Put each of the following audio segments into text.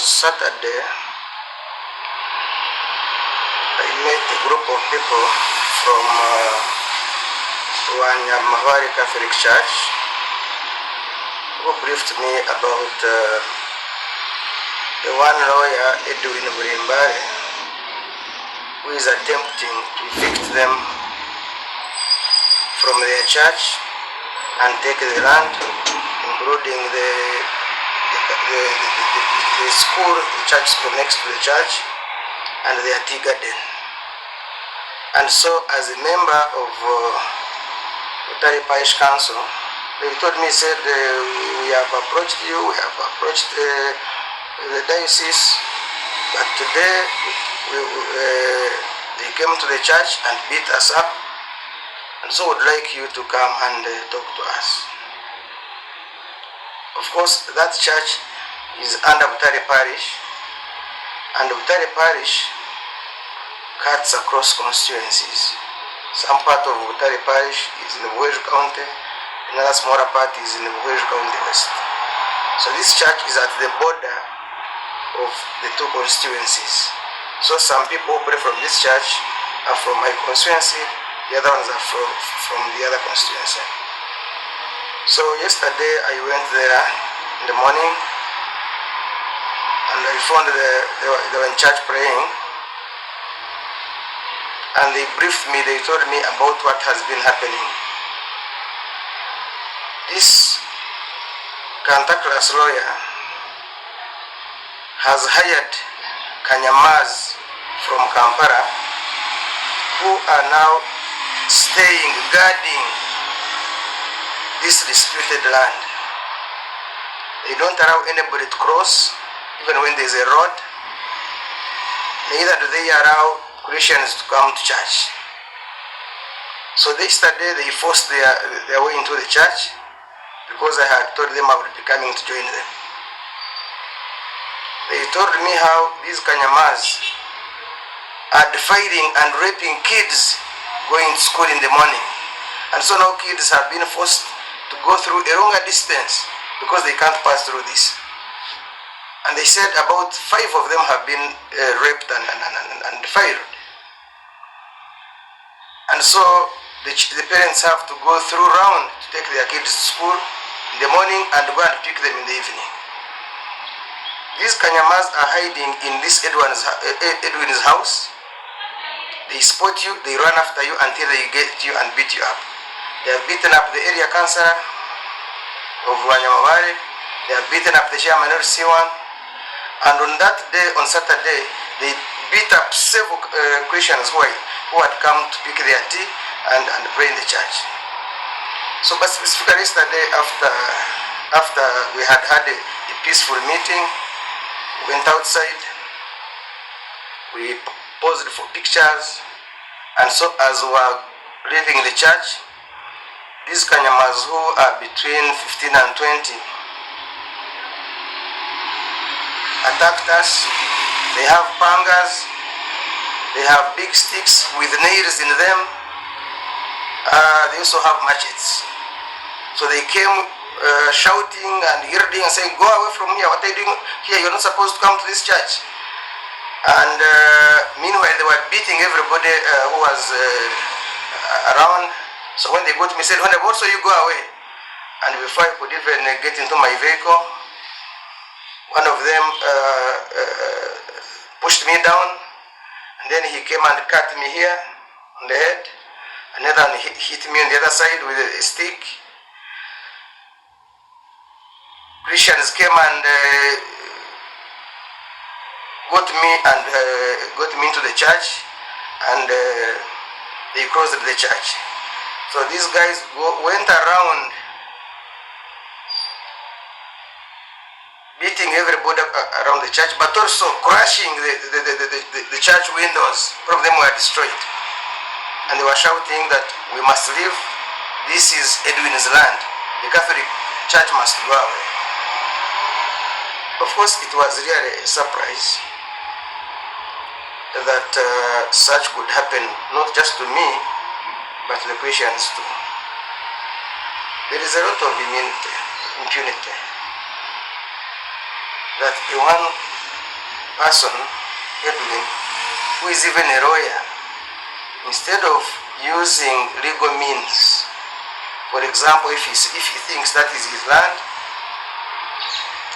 was Saturday. I met a group of people from Mwijukye Catholic Church who briefed me about the one lawyer, Edwin Burimbare, who is attempting to evict them from their church and take the land, including the school, the church school next to the church, and their tea garden. And so, as a member of Narally Parish Council, they told me, said, we have approached you, we have approached the diocese, but today they came to the church and beat us up, and so would like you to come and talk to us. Of course, that church is under Narally Parish, and Narally Parish cuts across constituencies. Some part of Narally Parish is in the Mwijukye County, another smaller part is in the Mwijukye County West. So this church is at the border of the two constituencies. So some people who pray from this church are from my constituency, the other ones are from the other constituency. So yesterday I went there in the morning and I found they were in church praying, and they briefed me, they told me about what has been happening. This cantankerous lawyer has hired Kanyamaz from Kampala, who are now staying, guarding this disputed land. They don't allow anybody to cross, even when there's a road. Neither do they allow Christians to come to church. So yesterday they forced their way into the church because I had told them I would be coming to join them. They told me how these Kanyamaz are fighting and raping kids going to school in the morning. And so now kids have been forced to go through a longer distance because they can't pass through this. And they said about 5 of them have been raped and fired. And so the parents have to go through round to take their kids to school in the morning and go and pick them in the evening. These Kanyamaz are hiding in this Edwin's house. They spot you, they run after you until they get you and beat you up. They have beaten up the area councillor of Mwijukye. They have beaten up the chairman of C1. And on that day, on Saturday, they beat up several Christians who had come to pick their tea and pray in the church. So, but specifically yesterday, after we had a peaceful meeting, we went outside, we posed for pictures, and so as we were leaving the church, these Kanyamaz who are between 15 and 20 attacked us. They have pangas, they have big sticks with nails in them. They also have machetes. So they came shouting and yelling and saying, "Go away from here, what are you doing here? You're not supposed to come to this church." And meanwhile they were beating everybody who was around. So when they got me, said, "Honorable, also you go away." And before I could even get into my vehicle, one of them pushed me down, and then he came and cut me here on the head. Another one hit me on the other side with a stick. Christians came and got me into the church, and they closed the church. So these guys went around beating everybody around the church, but also crashing the church windows. All of them were destroyed. And they were shouting that we must leave. This is Edwin's land. The Catholic Church must go away. Of course, it was really a surprise that such could happen, not just to me, but to the Christians too. There is a lot of impunity. That one person, Edwin, who is even a lawyer, instead of using legal means, for example, if he thinks that is his land,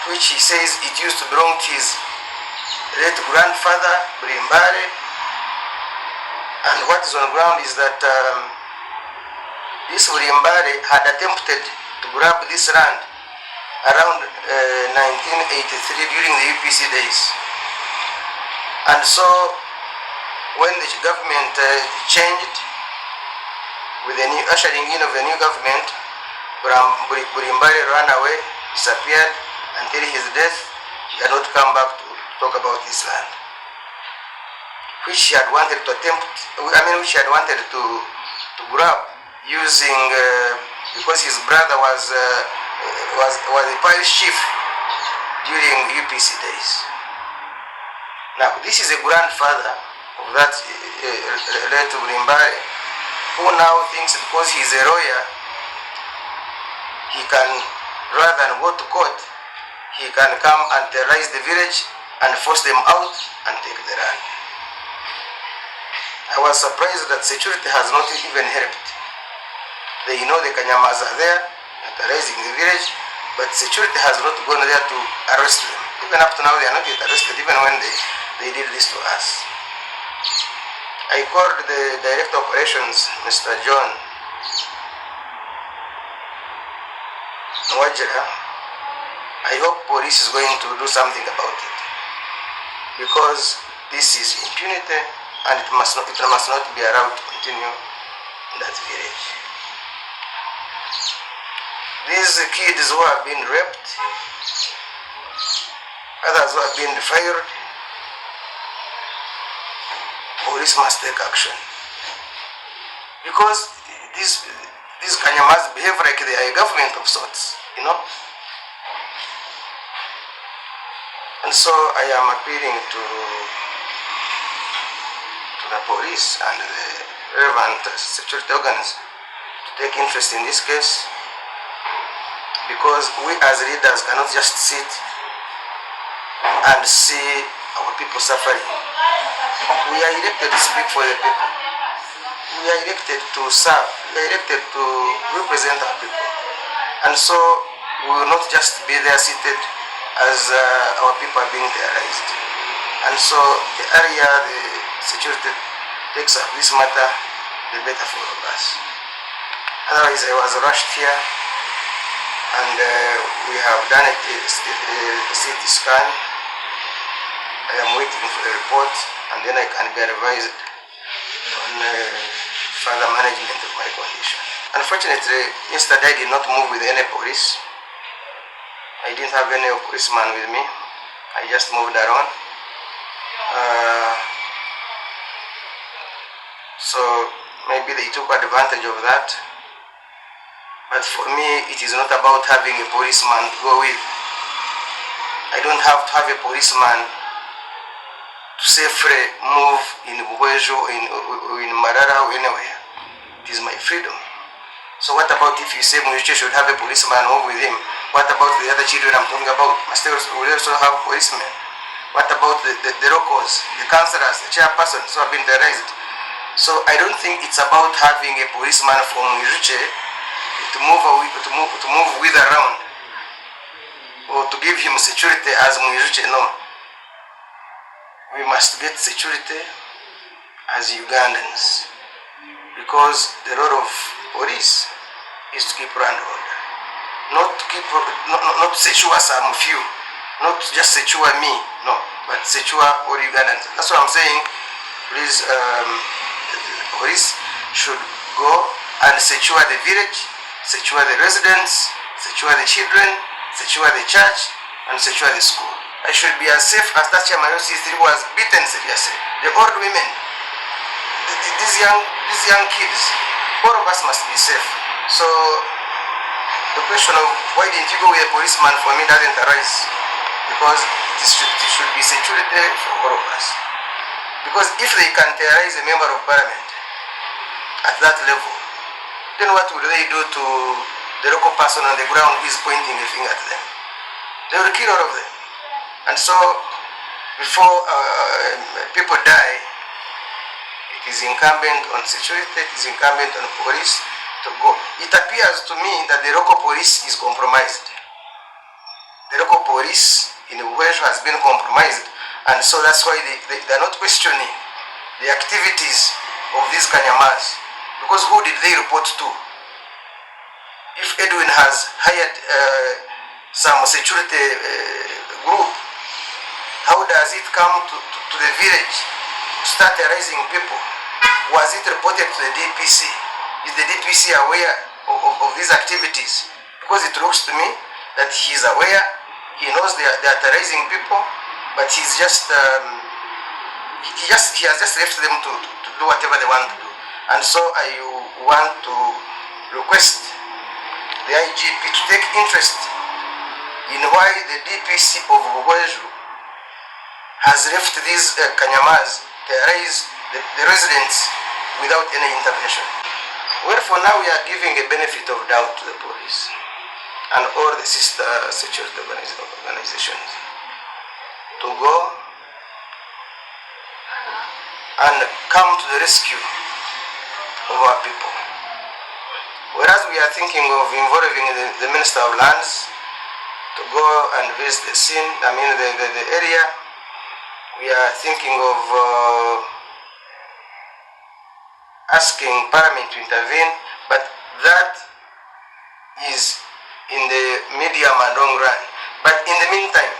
which he says it used to belong to his late grandfather, Brimbare, and what is on ground is that this Brimbare had attempted to grab this land around 1983 during the UPC days. And so when the government changed, with the new ushering in of the new government, Brimbare ran away, disappeared until his death. He had not come back to talk about this land, which he had wanted to which he had wanted to grab using, because his brother was a parish chief during UPC days. Now, this is a grandfather of that late Brimbare, who now thinks because he's a lawyer, he can, rather than go to court, he can come and terrorize the village and force them out and take the land. I was surprised that security has not even helped. They know the Kanyamas are there, terrorizing the village, but security has not gone there to arrest them. Even up to now, they are not yet arrested, even when they did this to us. I called the Director of Operations, Mr. John Mwijukye. I hope police is going to do something about it, because this is impunity and it must not be allowed to continue in that village. These kids who have been raped, others who have been fired, police must take action, because these Kanyamas behave like they are a government of sorts, you know. And so I am appealing to the police and the relevant security organs to take interest in this case, because we as leaders cannot just sit and see our people suffering. We are elected to speak for the people. We are elected to serve. We are elected to represent our people. And so we will not just be there seated as our people are being terrorized. And so the earlier the security takes up this matter, the better for all of us. Otherwise, I was rushed here, and we have done a CT scan. I am waiting for the report, and then I can be advised on further management of my condition. Unfortunately, yesterday I did not move with any police. I didn't have any policeman with me. I just moved around. So maybe they took advantage of that. But for me, it is not about having a policeman to go with. I don't have to have a policeman to safely move in Mwijukye or in Narally or anywhere. It is my freedom. So what about if you say Mwijukye should have a policeman move with him? What about the other children I'm talking about? Must they also have policemen? What about the locals, the councillors, the chairpersons who have been terrorized? So I don't think it's about having a policeman from Mwijukye to move with around, or to give him security as Mwijukye. No. We must get security as Ugandans, because the role of police is to keep land order, not to secure some few, not just secure me, no, but secure all Ugandans. That's what I'm saying. Please, the police should go and secure the village, secure the residents, secure the children, secure the church, and secure the school. I should be as safe as that chairman who was beaten seriously. The old women, these young kids, all of us must be safe. So the question of why didn't you go with a policeman for me doesn't arise, because it should be security for all of us. Because if they can terrorize a member of parliament at that level, then what will they do to the local person on the ground who is pointing a finger at them? They will kill all of them. And so before people die, it is incumbent on security, it is incumbent on police to go. It appears to me that the local police is compromised. The local police in Mwijukye has been compromised, and so that's why they are not questioning the activities of these Kanyamas, because who did they report to? If Edwin has hired some security group, how does it come to the village to start arresting people? Was it reported to the DPC? Is the DPC aware of these activities? Because it looks to me that he is aware, he knows they are terrorizing people, but he has just left them to do whatever they want to do. And so I want to request the IGP to take interest in why the DPC of Mwijukye has left these Kanyamas terrorize the residents without any intervention. Well, for now we are giving a benefit of doubt to the police and all the sister security organizations to go and come to the rescue of our people. Whereas we are thinking of involving the Minister of Lands to go and visit the scene, the area. We are thinking of asking Parliament to intervene, but that is in the medium and long run. But in the meantime,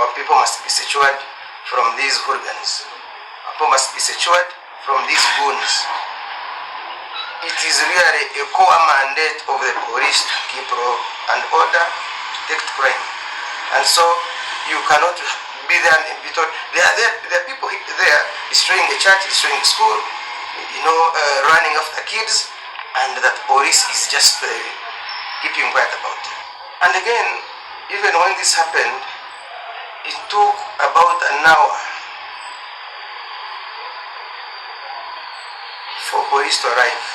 our people must be secured from these hooligans. Our people must be secured from these goons. It is really a core mandate of the police to keep law and order, to detect crime. And so you cannot be there and be told, there are people there destroying the church, destroying the school, running after kids, and that police is just keeping quiet about it. And again, even when this happened, it took about an hour for police to arrive.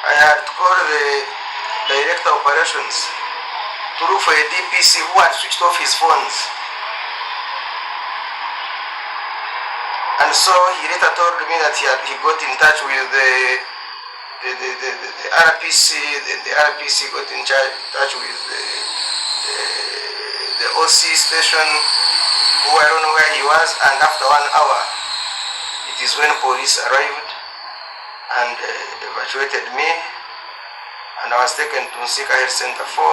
I had called the director of operations to look for a DPC who had switched off his phones. And so he later told me that he got in touch with the RPC. The RPC got in touch with the OC station, who I don't know where he was, and after 1 hour, it is when police arrived and evacuated me, and I was taken to Nsika Health Center 4,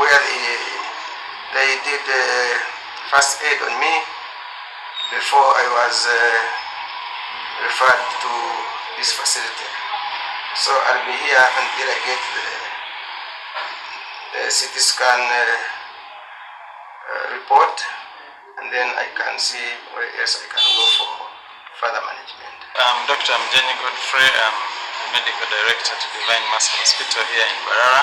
where they did first aid on me before I was referred to this facility. So I'll be here until I get the CT scan report, and then I can see where else I can go for further management. I'm Dr. Mwijukye Godfrey. I'm the Medical Director to Divine Mercy Hospital here in Mbarara.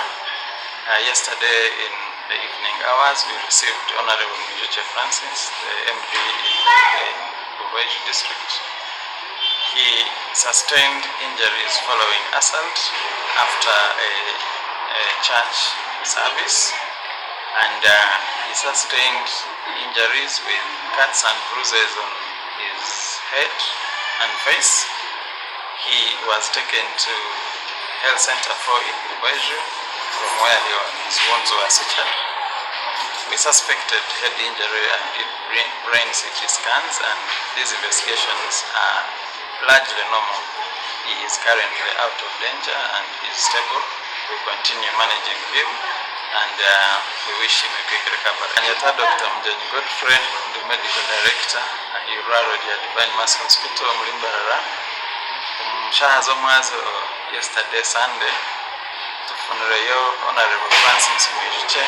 Yesterday in the evening hours, we received Honorable Mwijukye Francis, the MP in Mwijukye district. He sustained injuries following assault after a church service, and he sustained injuries with cuts and bruises on his head and face. He was taken to Health Center 4 in Mwijukye, from where his wounds were sutured. We suspected head injury and did brain CT scans, and these investigations are largely normal. He is currently out of danger and is stable. We continue managing him, and we wish him a quick recovery. Nyata Dr. Mwijukye Godfrey, the Medical Director at Narally Divine Mercy Hospital muri Mbarara. Shaha z'omwazo yesterday Sunday tufunureyo Honorable Francis Mwijukye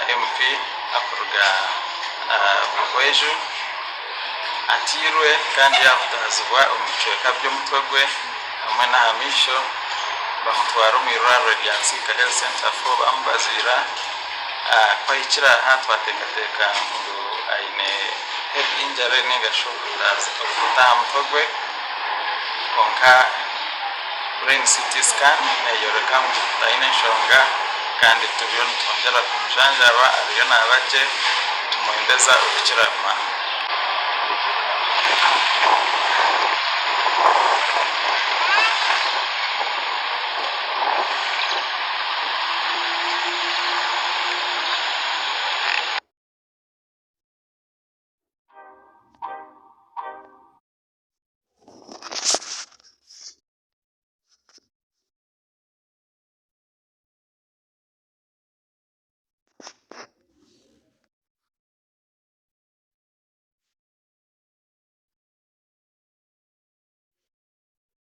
MP akuruga Mwijukye atirwe kandi yavutazibwa omukicweka by'omutwe gwe hamwe n'ahamisho bamutwara mu Narally rya Nsika Health Center 4 bamubazira kwahikira aha twatekateka ngu aine head injury negashoboka okutaha mutwe gwe konka brain CT scan neyoreka ngu aine enshonga kandi turiyo nitwongera kumujanjaba ariyo nabagye tumuhembeza okukira maani.